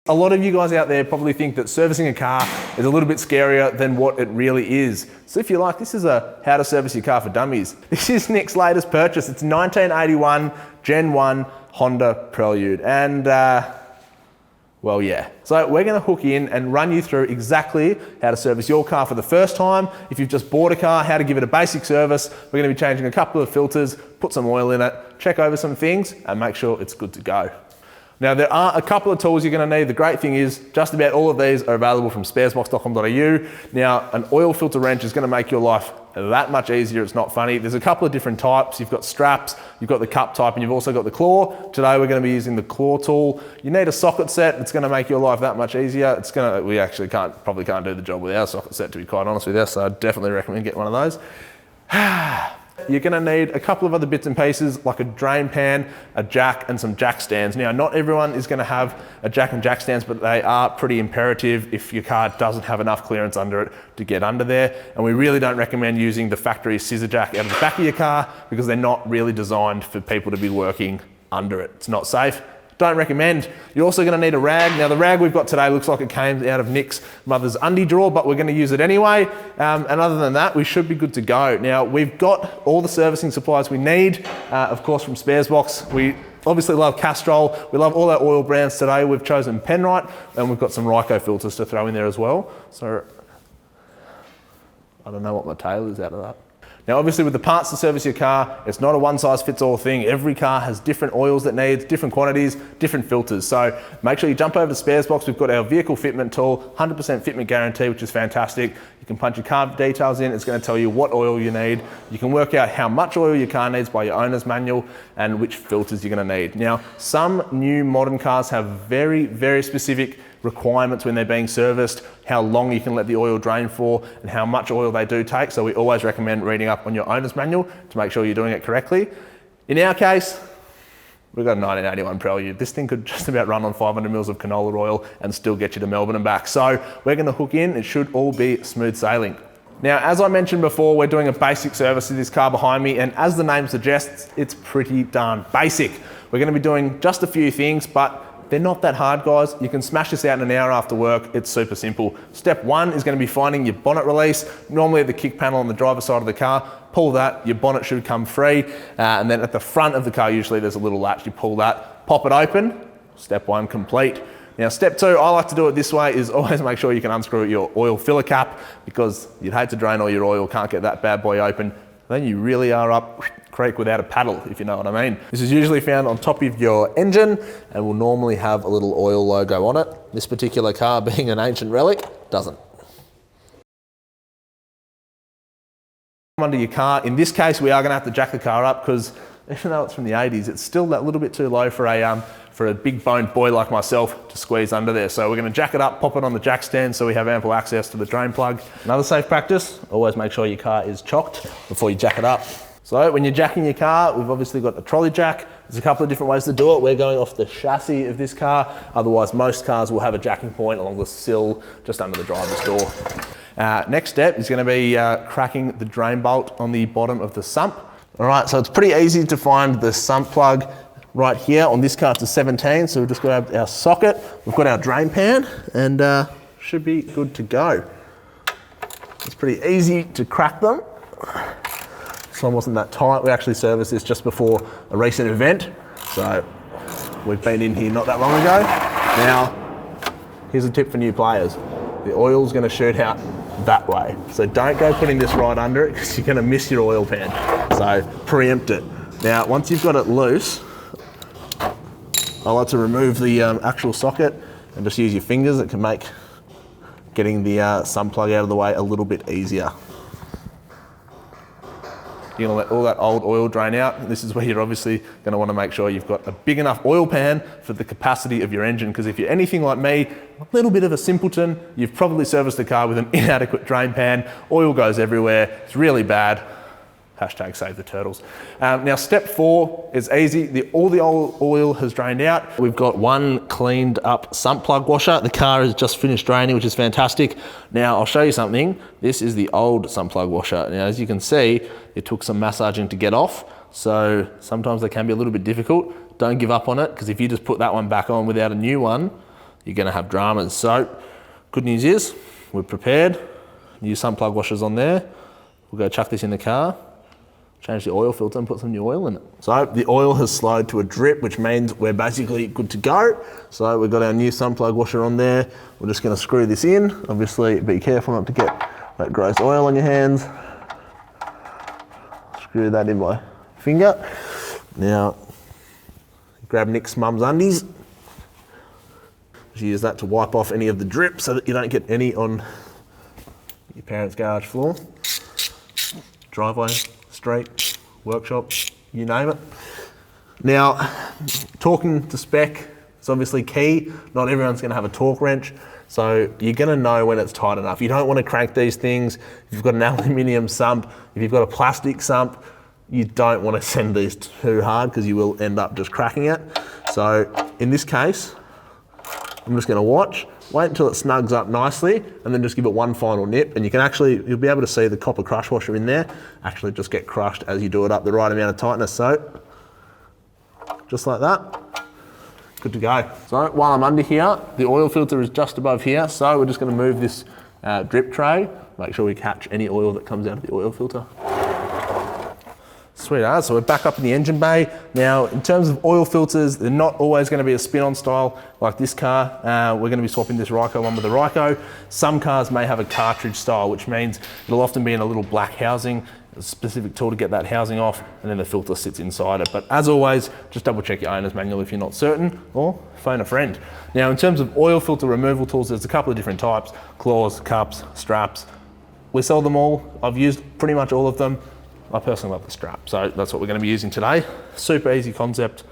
A lot of you guys out there probably think that servicing a car is a little bit scarier than what it really is. So if you like, this is a how to service your car for dummies. This is Nick's latest purchase. It's 1981 Gen 1 Honda Prelude. And well, yeah. So we're gonna hook in and run you through exactly how to service your car for the first time. If you've just bought a car, how to give it a basic service. We're gonna be changing a couple of filters, put some oil in it, check over some things and make sure it's good to go. Now there are a couple of tools you're going to need. The great thing is just about all of these are available from sparesbox.com.au. Now an oil filter wrench is going to make your life that much easier. It's not funny. There's a couple of different types. You've got straps, you've got the cup type, and you've also got the claw. Today we're going to be using the claw tool. You need a socket set. It's going to make your life that much easier. We actually probably can't do the job without a socket set, to be quite honest with you. So I definitely recommend getting one of those. You're going to need a couple of other bits and pieces like a drain pan, a jack and some jack stands. Now not everyone is going to have a jack and jack stands, but they are pretty imperative if your car doesn't have enough clearance under it to get under there. And we really don't recommend using the factory scissor jack out of the back of your car because they're not really designed for people to be working under it. It's not safe. Don't recommend. You're also going to need a rag. Now the rag we've got today looks like it came out of Nick's mother's undie drawer, but we're going to use it anyway. And other than that, we should be good to go. Now we've got all the servicing supplies we need, of course from Sparesbox. We obviously love Castrol. We love all our oil brands today. We've chosen Penrite and we've got some Ryco filters to throw in there as well. So I don't know what my tail is out of that. Now obviously with the parts to service your car, it's not a one size fits all thing. Every car has different oils that needs, different quantities, different filters. So make sure you jump over to Sparesbox. We've got our vehicle fitment tool, 100% fitment guarantee, which is fantastic. You can punch your car details in, it's going to tell you what oil you need. You can work out how much oil your car needs by your owner's manual and which filters you're going to need. Now, some new modern cars have very, very specific requirements when they're being serviced, how long you can let the oil drain for and how much oil they do take. So we always recommend reading up on your owner's manual to make sure you're doing it correctly. In our case, we've got a 1981 Prelude. This thing could just about run on 500 mils of canola oil and still get you to Melbourne and back. So we're going to hook in. It should all be smooth sailing. Now, as I mentioned before, we're doing a basic service to this car behind me, and as the name suggests, it's pretty darn basic. We're going to be doing just a few things, but they're not that hard, guys. You can smash this out in an hour after work. It's super simple. Step one is going to be finding your bonnet release. Normally at the kick panel on the driver's side of the car, pull that, your bonnet should come free. And then at the front of the car, usually there's a little latch. You pull that, pop it open. Step one complete. Now step two, I like to do it this way, is always make sure you can unscrew your oil filler cap because you'd hate to drain all your oil, can't get that bad boy open. Then you really are up creek without a paddle, if you know what I mean. This is usually found on top of your engine and will normally have a little oil logo on it. This particular car, being an ancient relic, doesn't. Under your car, in this case, we are going to have to jack the car up because even though it's from the 80s, it's still that little bit too low for a big boned boy like myself to squeeze under there. So we're going to jack it up, pop it on the jack stand so we have ample access to the drain plug. Another safe practice, always make sure your car is chocked before you jack it up. So when you're jacking your car, we've obviously got a trolley jack. There's a couple of different ways to do it. We're going off the chassis of this car. Otherwise, most cars will have a jacking point along the sill just under the driver's door. Next step is going to be cracking the drain bolt on the bottom of the sump. All right, so it's pretty easy to find the sump plug right here. On this car, it's a 17, so we've just got our socket. We've got our drain pan and should be good to go. It's pretty easy to crack them. This one wasn't that tight. We actually serviced this just before a recent event. So we've been in here not that long ago. Now, here's a tip for new players. The oil's gonna shoot out that way. So don't go putting this right under it because you're gonna miss your oil pan. So preempt it. Now, once you've got it loose, I like to remove the actual socket and just use your fingers. It can make getting the sump plug out of the way a little bit easier. You're gonna let all that old oil drain out. This is where you're obviously gonna wanna make sure you've got a big enough oil pan for the capacity of your engine, because if you're anything like me, a little bit of a simpleton, you've probably serviced the car with an inadequate drain pan. Oil goes everywhere, it's really bad. Hashtag save the turtles. Now step 4 is easy. All the old oil has drained out. We've got one cleaned up sump plug washer. The car has just finished draining, which is fantastic. Now I'll show you something. This is the old sump plug washer. Now as you can see, it took some massaging to get off. So sometimes they can be a little bit difficult. Don't give up on it, because if you just put that one back on without a new one, you're gonna have dramas. So, good news is, we're prepared. New sump plug washers on there. We'll go chuck this in the car, change the oil filter and put some new oil in it. So the oil has slowed to a drip, which means we're basically good to go. So we've got our new sump plug washer on there. We're just gonna screw this in. Obviously, be careful not to get that gross oil on your hands. Screw that in my finger. Now, grab Nick's mum's undies. Just use that to wipe off any of the drip so that you don't get any on your parents' garage floor, driveway, street, workshop, you name it. Now, talking to spec is obviously key. Not everyone's gonna have a torque wrench, so you're gonna know when it's tight enough. You don't wanna crank these things. If you've got an aluminium sump, if you've got a plastic sump, you don't wanna send these too hard because you will end up just cracking it. So in this case, I'm just gonna watch, wait until it snugs up nicely, and then just give it one final nip. And you can actually, you'll be able to see the copper crush washer in there actually just get crushed as you do it up the right amount of tightness. So, just like that, good to go. So while I'm under here, the oil filter is just above here. So we're just gonna move this drip tray, make sure we catch any oil that comes out of the oil filter. Sweet as, so we're back up in the engine bay. Now, in terms of oil filters, they're not always gonna be a spin-on style like this car. We're gonna be swapping this Ryco one with a Ryco. Some cars may have a cartridge style, which means it'll often be in a little black housing, a specific tool to get that housing off, and then the filter sits inside it. But as always, just double check your owner's manual if you're not certain, or phone a friend. Now, in terms of oil filter removal tools, there's a couple of different types: claws, cups, straps. We sell them all. I've used pretty much all of them. I personally love the strap, so that's what we're going to be using today. Super easy concept.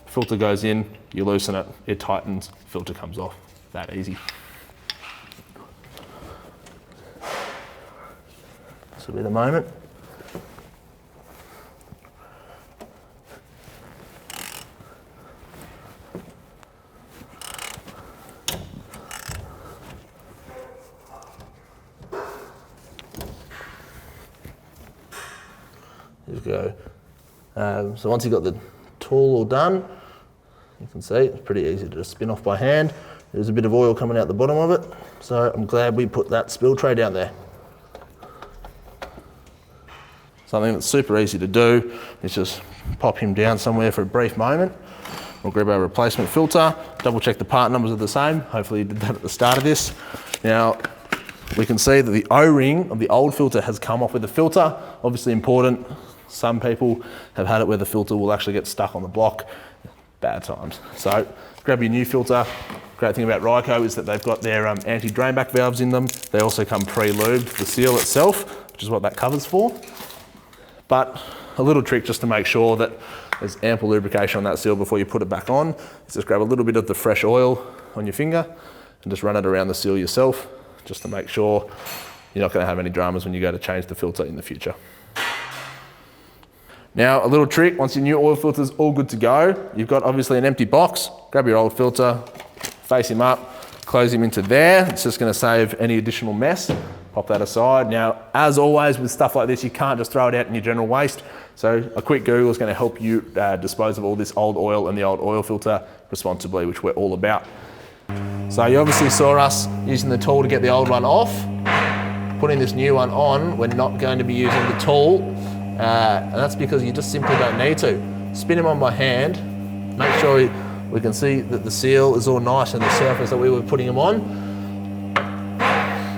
Filter goes in, you loosen it, it tightens, filter comes off. That easy. This will be the moment. There we go. So once you've got the tool all done, you can see it's pretty easy to just spin off by hand. There's a bit of oil coming out the bottom of it, so I'm glad we put that spill tray down there. Something that's super easy to do is just pop him down somewhere for a brief moment. We'll grab our replacement filter, double check the part numbers are the same. Hopefully you did that at the start of this. Now, we can see that the O-ring of the old filter has come off with the filter. Obviously important. Some people have had it where the filter will actually get stuck on the block. Bad times. So grab your new filter. Great thing about Ryco is that they've got their anti-drainback valves in them. They also come pre-lubed, the seal itself, which is what that cover's for. But a little trick just to make sure that there's ample lubrication on that seal before you put it back on is just grab a little bit of the fresh oil on your finger and just run it around the seal yourself, just to make sure you're not going to have any dramas when you go to change the filter in the future. Now, a little trick, once your new oil filter's all good to go, you've got obviously an empty box, grab your old filter, face him up, close him into there. It's just going to save any additional mess. Pop that aside. Now, as always with stuff like this, you can't just throw it out in your general waste. So a quick Google is going to help you dispose of all this old oil and the old oil filter responsibly, which we're all about. So you obviously saw us using the tool to get the old one off. Putting this new one on, we're not going to be using the tool, and that's because you just simply don't need to. Spin him on by hand, make sure we can see that the seal is all nice on the surface that we were putting him on.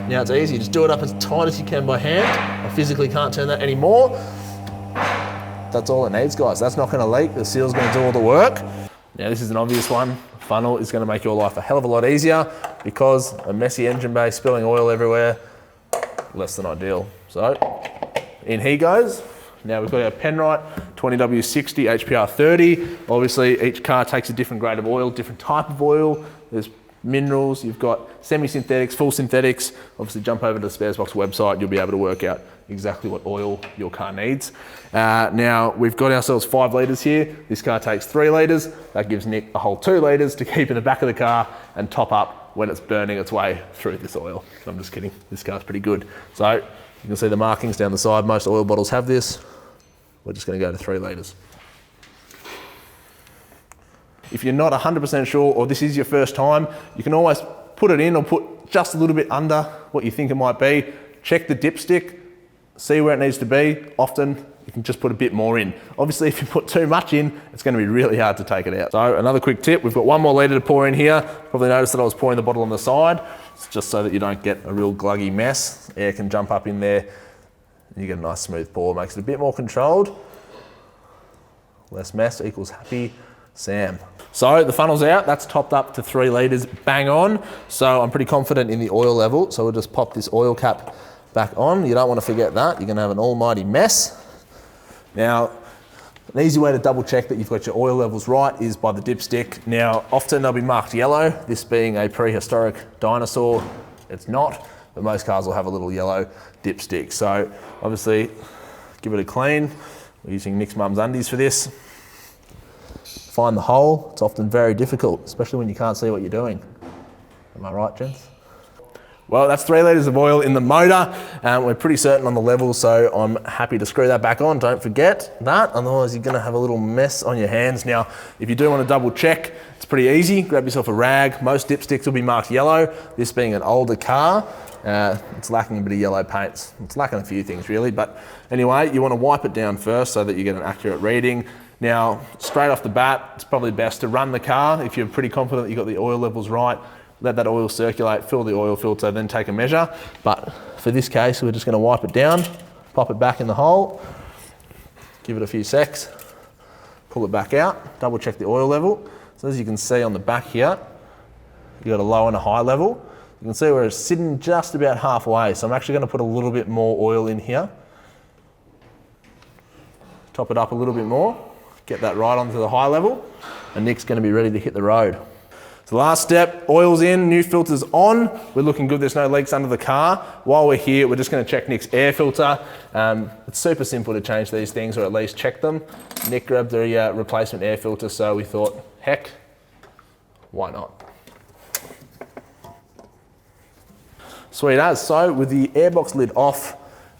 Now it's easy, just do it up as tight as you can by hand. I physically can't turn that anymore. That's all it needs, guys. That's not going to leak, the seal's going to do all the work. Now this is an obvious one. Funnel is going to make your life a hell of a lot easier because a messy engine bay spilling oil everywhere, less than ideal. So in he goes. Now we've got our Penrite 20W60 HPR 30. Obviously each car takes a different grade of oil, different type of oil. There's minerals, you've got semi-synthetics, full synthetics. Obviously jump over to the Sparesbox website, you'll be able to work out exactly what oil your car needs. Now we've got ourselves 5 litres here. This car takes 3 litres. That gives Nick a whole 2 litres to keep in the back of the car and top up when it's burning its way through this oil. I'm just kidding, this car's pretty good. So you can see the markings down the side. Most oil bottles have this. We're just going to go to 3 litres. If you're not 100% sure, or this is your first time, you can always put it in or put just a little bit under what you think it might be. Check the dipstick, see where it needs to be. Often you can just put a bit more in. Obviously, if you put too much in, it's going to be really hard to take it out. So another quick tip, we've got 1 more litre to pour in here. Probably noticed that I was pouring the bottle on the side. It's just so that you don't get a real gluggy mess. Air can jump up in there and you get a nice smooth pour. Makes it a bit more controlled. Less mess equals happy Sam. So the funnel's out, that's topped up to 3 litres, bang on. So I'm pretty confident in the oil level. So we'll just pop this oil cap back on. You don't want to forget that. You're going to have an almighty mess. Now, an easy way to double check that you've got your oil levels right is by the dipstick. Now, often they'll be marked yellow. This being a prehistoric dinosaur, it's not, but most cars will have a little yellow dipstick. So obviously, give it a clean. We're using Nick's mum's undies for this. Find the hole. It's often very difficult, especially when you can't see what you're doing. Am I right, gents? Well, that's 3 litres of oil in the motor. We're pretty certain on the level, so I'm happy to screw that back on. Don't forget that, otherwise you're gonna have a little mess on your hands. Now, if you do want to double check, it's pretty easy. Grab yourself a rag. Most dipsticks will be marked yellow. This being an older car, it's lacking a bit of yellow paints. It's lacking a few things really, but anyway, you want to wipe it down first so that you get an accurate reading. Now, straight off the bat, it's probably best to run the car. If you're pretty confident that you've got the oil levels right, let that oil circulate, fill the oil filter, then take a measure. But for this case, we're just going to wipe it down, pop it back in the hole, give it a few secs, pull it back out, double check the oil level. So as you can see on the back here, you've got a low and a high level. You can see where it's sitting just about halfway. So I'm actually going to put a little bit more oil in here. Top it up a little bit more, get that right onto the high level, and Nick's going to be ready to hit the road. So the last step, oil's in, new filter's on. We're looking good, there's no leaks under the car. While we're here, we're just gonna check Nick's air filter. It's super simple to change these things, or at least check them. Nick grabbed the replacement air filter, so we thought, heck, why not? Sweet as. So with the airbox lid off,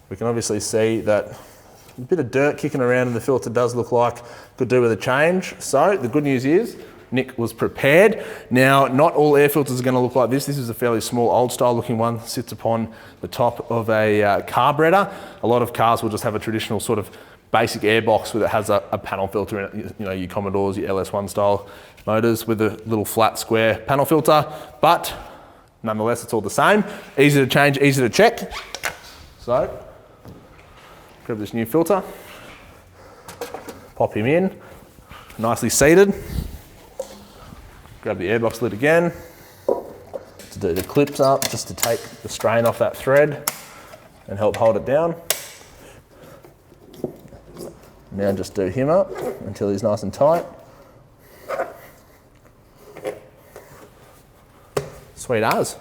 we can obviously see that a bit of dirt kicking around in the filter does look like could do with a change. So the good news is, Nick was prepared. Now, not all air filters are going to look like this. This is a fairly small, old style looking one, sits upon the top of a carburetor. A lot of cars will just have a traditional sort of basic air box where it has a panel filter in it, you know, your Commodores, your LS1 style motors with a little flat square panel filter, but nonetheless, it's all the same. Easy to change, easy to check. So, grab this new filter, pop him in, nicely seated. Grab the airbox lid again to do the clips up, just to take the strain off that thread and help hold it down. Now just do him up until he's nice and tight. Sweet as.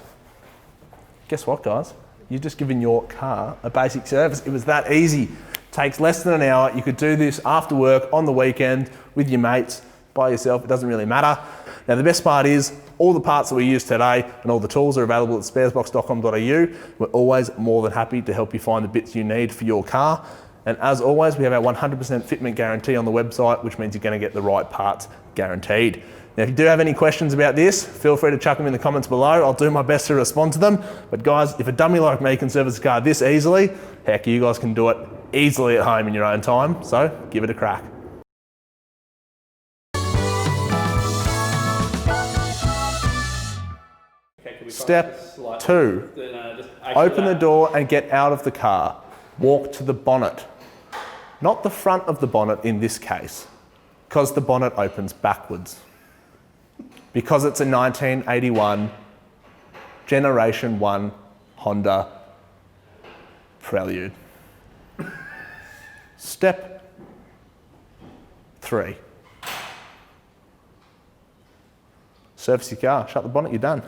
Guess what, guys? You've just given your car a basic service. It was that easy. Takes less than an hour. You could do this after work, on the weekend, with your mates, by yourself. It doesn't really matter. Now the best part is all the parts that we use today and all the tools are available at sparesbox.com.au. We're always more than happy to help you find the bits you need for your car. And as always, we have our 100% fitment guarantee on the website, which means you're going to get the right parts guaranteed. Now, if you do have any questions about this, feel free to chuck them in the comments below. I'll do my best to respond to them. But guys, if a dummy like me can service a car this easily, heck, you guys can do it easily at home in your own time. So give it a crack. Step 2, open the door and get out of the car. Walk to the bonnet. Not the front of the bonnet in this case, because the bonnet opens backwards. Because it's a 1981 Generation 1 Honda Prelude. Step 3. Service your car, shut the bonnet, you're done.